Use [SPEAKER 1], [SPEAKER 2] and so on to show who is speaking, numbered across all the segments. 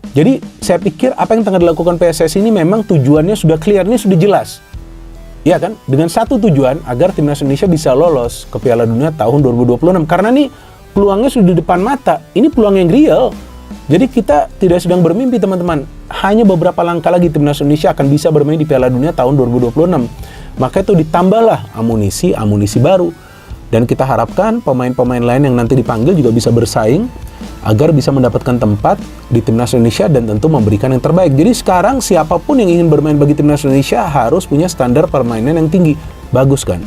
[SPEAKER 1] Jadi saya pikir apa yang tengah dilakukan PSSI ini memang tujuannya sudah clear, ini sudah jelas. Ya kan? Dengan satu tujuan agar timnas Indonesia bisa lolos ke Piala Dunia tahun 2026. Karena nih peluangnya sudah di depan mata. Ini peluang yang real. Jadi kita tidak sedang bermimpi teman-teman. Hanya beberapa langkah lagi timnas Indonesia akan bisa bermain di Piala Dunia tahun 2026. Maka itu ditambahlah amunisi baru. Dan kita harapkan pemain-pemain lain yang nanti dipanggil juga bisa bersaing agar bisa mendapatkan tempat di timnas Indonesia dan tentu memberikan yang terbaik. Jadi sekarang siapapun yang ingin bermain bagi timnas Indonesia harus punya standar permainan yang tinggi. Bagus kan?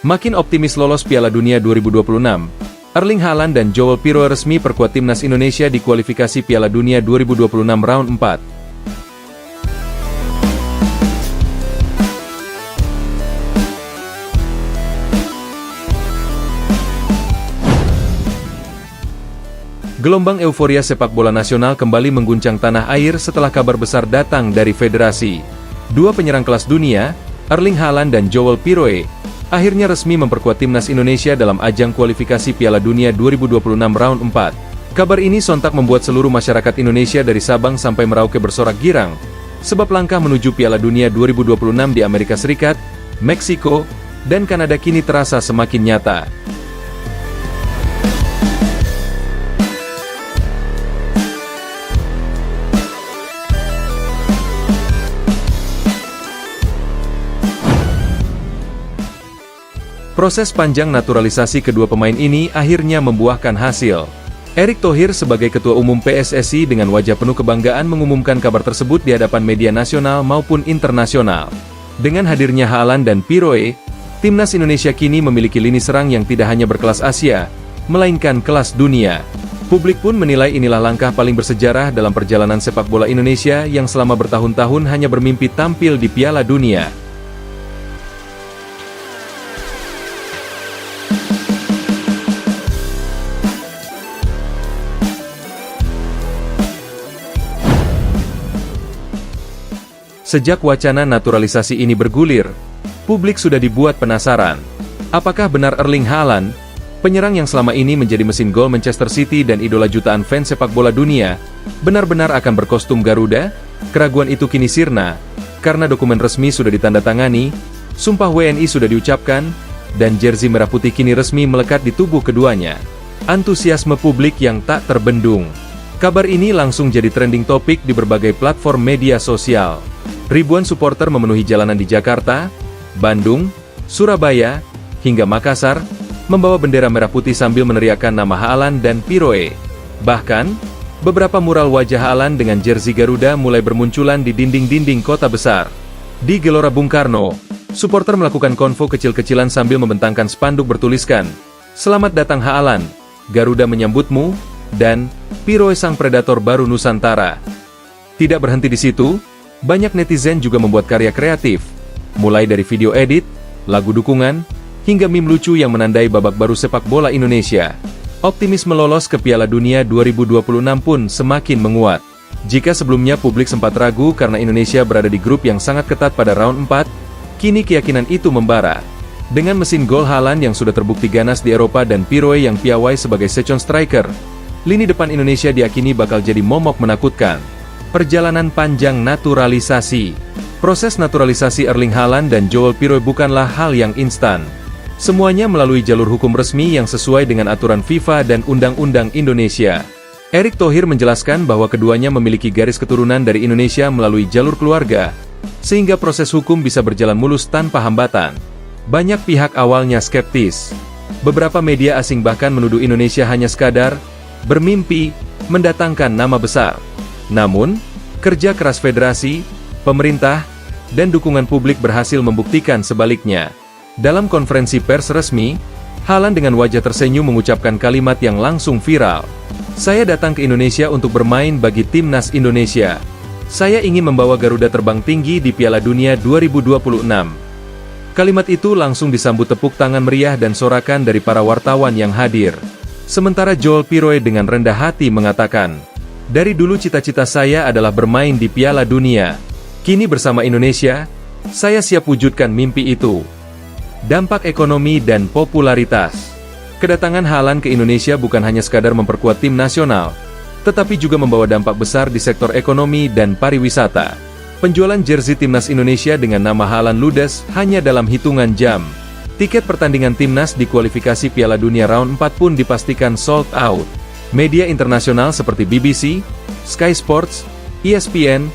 [SPEAKER 2] Makin optimis lolos Piala Dunia 2026, Erling Haaland dan Joel Piroe resmi perkuat timnas Indonesia di kualifikasi Piala Dunia 2026 round 4. Gelombang euforia sepak bola nasional kembali mengguncang tanah air setelah kabar besar datang dari federasi. Dua penyerang kelas dunia, Erling Haaland dan Joel Piroe, akhirnya resmi memperkuat timnas Indonesia dalam ajang kualifikasi Piala Dunia 2026 round 4. Kabar ini sontak membuat seluruh masyarakat Indonesia dari Sabang sampai Merauke bersorak girang, sebab langkah menuju Piala Dunia 2026 di Amerika Serikat, Meksiko, dan Kanada kini terasa semakin nyata. Proses panjang naturalisasi kedua pemain ini akhirnya membuahkan hasil. Erick Thohir sebagai Ketua Umum PSSI dengan wajah penuh kebanggaan mengumumkan kabar tersebut di hadapan media nasional maupun internasional. Dengan hadirnya Haaland dan Piroe, timnas Indonesia kini memiliki lini serang yang tidak hanya berkelas Asia, melainkan kelas dunia. Publik pun menilai inilah langkah paling bersejarah dalam perjalanan sepak bola Indonesia yang selama bertahun-tahun hanya bermimpi tampil di Piala Dunia. Sejak wacana naturalisasi ini bergulir, publik sudah dibuat penasaran. Apakah benar Erling Haaland, penyerang yang selama ini menjadi mesin gol Manchester City dan idola jutaan fans sepak bola dunia, benar-benar akan berkostum Garuda? Keraguan itu kini sirna, karena dokumen resmi sudah ditandatangani, sumpah WNI sudah diucapkan, dan jersey merah putih kini resmi melekat di tubuh keduanya. Antusiasme publik yang tak terbendung. Kabar ini langsung jadi trending topik di berbagai platform media sosial. Ribuan supporter memenuhi jalanan di Jakarta, Bandung, Surabaya, hingga Makassar, membawa bendera merah putih sambil meneriakkan nama Haaland dan Piroe. Bahkan, beberapa mural wajah Haaland dengan jersey Garuda mulai bermunculan di dinding-dinding kota besar. Di Gelora Bung Karno, supporter melakukan konvo kecil-kecilan sambil membentangkan spanduk bertuliskan, "Selamat datang Haaland, Garuda menyambutmu," dan "Piroe sang predator baru Nusantara." Tidak berhenti di situ, banyak netizen juga membuat karya kreatif, mulai dari video edit, lagu dukungan, hingga meme lucu yang menandai babak baru sepak bola Indonesia. Optimisme lolos ke Piala Dunia 2026 pun semakin menguat. Jika sebelumnya publik sempat ragu karena Indonesia berada di grup yang sangat ketat pada round 4, kini keyakinan itu membara. Dengan mesin gol Haaland yang sudah terbukti ganas di Eropa dan Piroe yang piawai sebagai second striker, lini depan Indonesia diyakini bakal jadi momok menakutkan. Perjalanan panjang naturalisasi. Proses naturalisasi Erling Haaland dan Joel Piroe bukanlah hal yang instan. Semuanya melalui jalur hukum resmi yang sesuai dengan aturan FIFA dan Undang-Undang Indonesia. Erick Thohir menjelaskan bahwa keduanya memiliki garis keturunan dari Indonesia melalui jalur keluarga, sehingga proses hukum bisa berjalan mulus tanpa hambatan. Banyak pihak awalnya skeptis. Beberapa media asing bahkan menuduh Indonesia hanya sekadar bermimpi mendatangkan nama besar. Namun, kerja keras federasi, pemerintah, dan dukungan publik berhasil membuktikan sebaliknya. Dalam konferensi pers resmi, Haaland dengan wajah tersenyum mengucapkan kalimat yang langsung viral. "Saya datang ke Indonesia untuk bermain bagi timnas Indonesia. Saya ingin membawa Garuda terbang tinggi di Piala Dunia 2026. Kalimat itu langsung disambut tepuk tangan meriah dan sorakan dari para wartawan yang hadir. Sementara Joel Piroe dengan rendah hati mengatakan, "Dari dulu cita-cita saya adalah bermain di Piala Dunia. Kini bersama Indonesia, Saya siap wujudkan mimpi itu. Dampak ekonomi dan popularitas. Kedatangan Haaland ke Indonesia bukan hanya sekadar memperkuat tim nasional, tetapi juga membawa dampak besar di sektor ekonomi dan pariwisata. Penjualan jersey timnas Indonesia dengan nama Haaland ludes hanya dalam hitungan jam. Tiket pertandingan timnas di kualifikasi Piala Dunia Round 4 pun dipastikan sold out. Media internasional seperti BBC, Sky Sports, ESPN,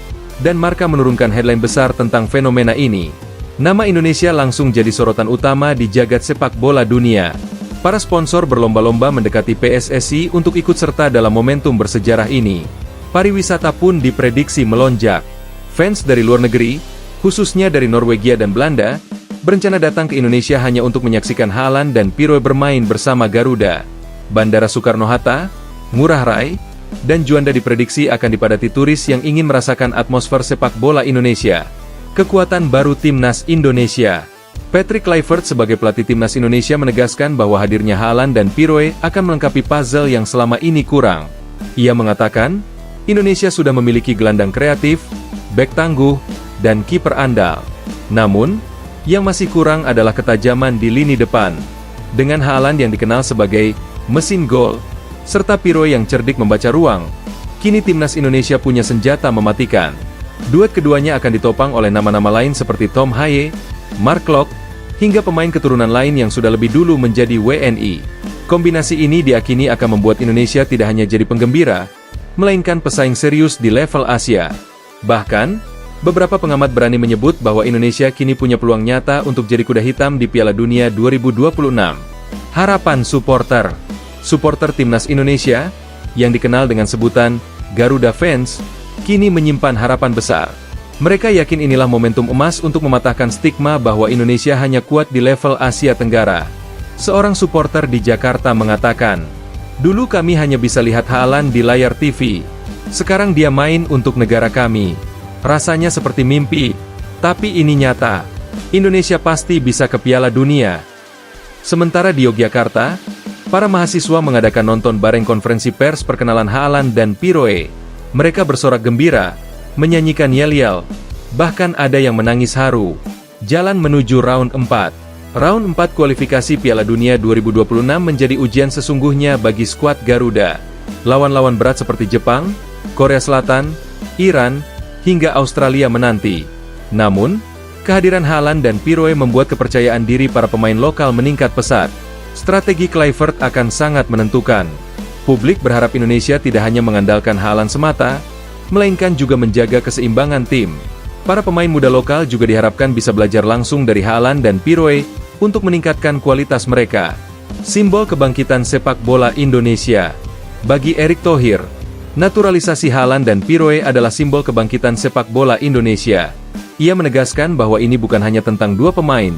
[SPEAKER 2] dan Marca menurunkan headline besar tentang fenomena ini. Nama Indonesia langsung jadi sorotan utama di jagat sepak bola dunia. Para sponsor berlomba-lomba mendekati PSSI untuk ikut serta dalam momentum bersejarah ini. Pariwisata pun diprediksi melonjak. Fans dari luar negeri, khususnya dari Norwegia dan Belanda, berencana datang ke Indonesia hanya untuk menyaksikan Haaland dan Piroe bermain bersama Garuda. Bandara Soekarno-Hatta, Ngurah Rai, dan Juanda diprediksi akan dipadati turis yang ingin merasakan atmosfer sepak bola Indonesia. Kekuatan baru Timnas Indonesia. Patrick Kluivert sebagai pelatih Timnas Indonesia menegaskan bahwa hadirnya Haaland dan Piroe akan melengkapi puzzle yang selama ini kurang. Ia mengatakan, Indonesia sudah memiliki gelandang kreatif, bek tangguh, dan kiper andal. Namun, yang masih kurang adalah ketajaman di lini depan. Dengan Haaland yang dikenal sebagai mesin gol, serta Piroe yang cerdik membaca ruang, kini Timnas Indonesia punya senjata mematikan. Duet keduanya akan ditopang oleh nama-nama lain seperti Tom Haye, Mark Klok, hingga pemain keturunan lain yang sudah lebih dulu menjadi WNI. Kombinasi ini diakini akan membuat Indonesia tidak hanya jadi penggembira, melainkan pesaing serius di level Asia. Bahkan, beberapa pengamat berani menyebut bahwa Indonesia kini punya peluang nyata untuk jadi kuda hitam di Piala Dunia 2026. Harapan supporter. Supporter Timnas Indonesia, yang dikenal dengan sebutan Garuda Fans, kini menyimpan harapan besar. Mereka yakin inilah momentum emas untuk mematahkan stigma bahwa Indonesia hanya kuat di level Asia Tenggara. Seorang supporter di Jakarta mengatakan, "Dulu kami hanya bisa lihat Haaland di layar TV. Sekarang dia main untuk negara kami. Rasanya seperti mimpi, tapi ini nyata. Indonesia pasti bisa ke Piala Dunia." Sementara di Yogyakarta, para mahasiswa mengadakan nonton bareng konferensi pers perkenalan Haaland dan Piroe. Mereka bersorak gembira, menyanyikan yel-yel, bahkan ada yang menangis haru. Jalan menuju round 4. Round 4 kualifikasi Piala Dunia 2026 menjadi ujian sesungguhnya bagi skuad Garuda. Lawan-lawan berat seperti Jepang, Korea Selatan, Iran, hingga Australia menanti. Namun, kehadiran Haaland dan Piroe membuat kepercayaan diri para pemain lokal meningkat pesat. Strategi Kluivert akan sangat menentukan. Publik berharap Indonesia tidak hanya mengandalkan Haaland semata, melainkan juga menjaga keseimbangan tim. Para pemain muda lokal juga diharapkan bisa belajar langsung dari Haaland dan Piroe untuk meningkatkan kualitas mereka. Simbol kebangkitan sepak bola Indonesia. Bagi Erick Thohir, naturalisasi Haaland dan Piroe adalah simbol kebangkitan sepak bola Indonesia. Ia menegaskan bahwa ini bukan hanya tentang dua pemain,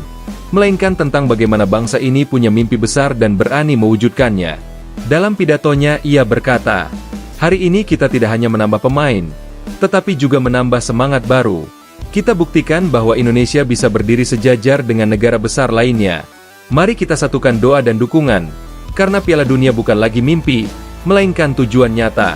[SPEAKER 2] melainkan tentang bagaimana bangsa ini punya mimpi besar dan berani mewujudkannya. Dalam pidatonya ia berkata, "Hari ini kita tidak hanya menambah pemain, tetapi juga menambah semangat baru. Kita buktikan bahwa Indonesia bisa berdiri sejajar dengan negara besar lainnya. Mari kita satukan doa dan dukungan, karena Piala Dunia bukan lagi mimpi, melainkan tujuan nyata."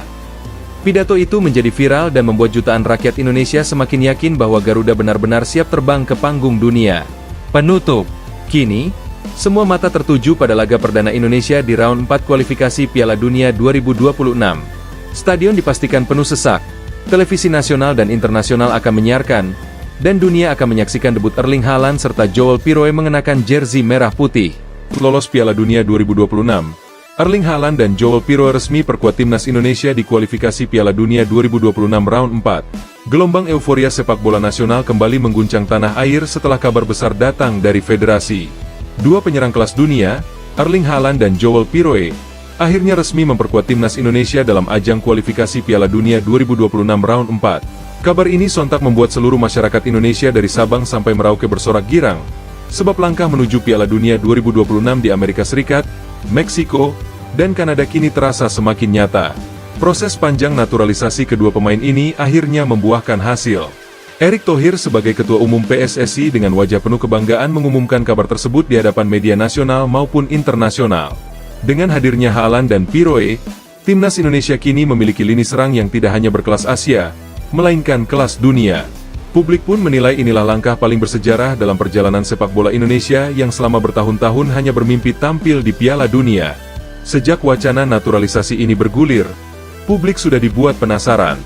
[SPEAKER 2] Pidato itu menjadi viral dan membuat jutaan rakyat Indonesia semakin yakin bahwa Garuda benar-benar siap terbang ke panggung dunia. Penutup. Kini, semua mata tertuju pada laga perdana Indonesia di round 4 kualifikasi Piala Dunia 2026. Stadion dipastikan penuh sesak, televisi nasional dan internasional akan menyiarkan, dan dunia akan menyaksikan debut Erling Haaland serta Joel Piroe mengenakan jersey merah putih. Lolos Piala Dunia 2026, Erling Haaland dan Joel Piroe resmi perkuat Timnas Indonesia di kualifikasi Piala Dunia 2026 round 4. Gelombang euforia sepak bola nasional kembali mengguncang tanah air setelah kabar besar datang dari federasi. Dua penyerang kelas dunia, Erling Haaland dan Joel Piroe, akhirnya resmi memperkuat Timnas Indonesia dalam ajang kualifikasi Piala Dunia 2026 round 4. Kabar ini sontak membuat seluruh masyarakat Indonesia dari Sabang sampai Merauke bersorak girang, sebab langkah menuju Piala Dunia 2026 di Amerika Serikat, Meksiko, dan Kanada kini terasa semakin nyata. Proses panjang naturalisasi kedua pemain ini akhirnya membuahkan hasil. Erick Thohir sebagai Ketua Umum PSSI dengan wajah penuh kebanggaan mengumumkan kabar tersebut di hadapan media nasional maupun internasional. Dengan hadirnya Haaland dan Piroe, Timnas Indonesia kini memiliki lini serang yang tidak hanya berkelas Asia, melainkan kelas dunia. Publik pun menilai inilah langkah paling bersejarah dalam perjalanan sepak bola Indonesia yang selama bertahun-tahun hanya bermimpi tampil di Piala Dunia. Sejak wacana naturalisasi ini bergulir, publik sudah dibuat penasaran.